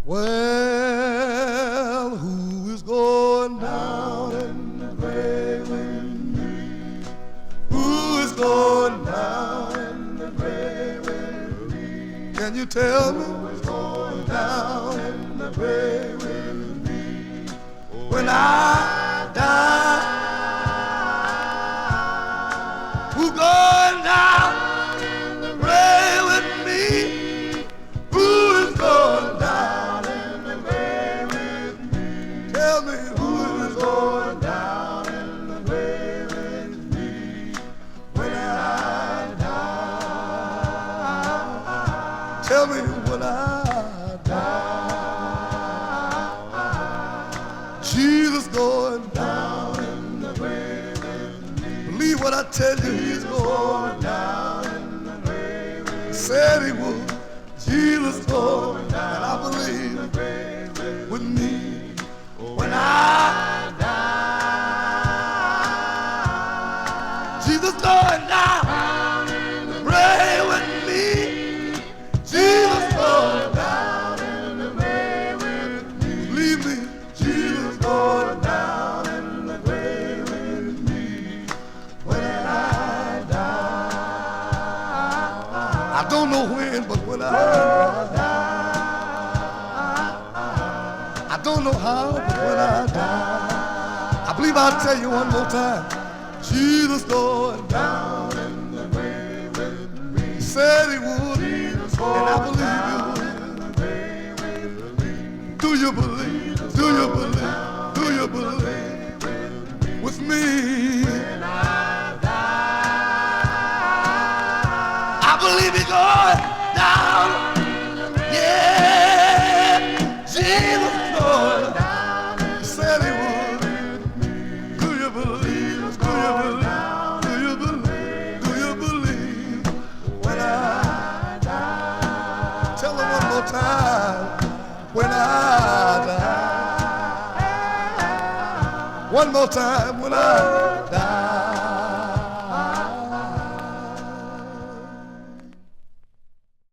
Well, who is going down in the grave with me? Who is going down in the grave with me? Can you tell me who is going down in the grave with me? When I die, who going down in the grave with me? Who is going down in the grave with me? Tell me who is going down in the grave with me when I die? Tell me when I die. Jesus going down in the grave with me. Believe what I tell you, he's going down in the grave with me. Said he would. Jesus going down, and I believe with me when I die. Jesus going down in the grave with me. Jesus going down in the grave with me. Believe me, Jesus going down in the grave with me when I die. I don't know when, but when I don't know how, but when I die, I believe I'll tell you one more time. Jesus going down in the grave with me. He said he would, and I believe he would. Do you believe? Do you believe? Do you believe with me? When I die, I believe he's going down. Yeah, Jesus. Said he would. Do you believe? Do you believe? Do you believe? Do you believe when I die? Tell them one more time. When I die. One more time. When I die.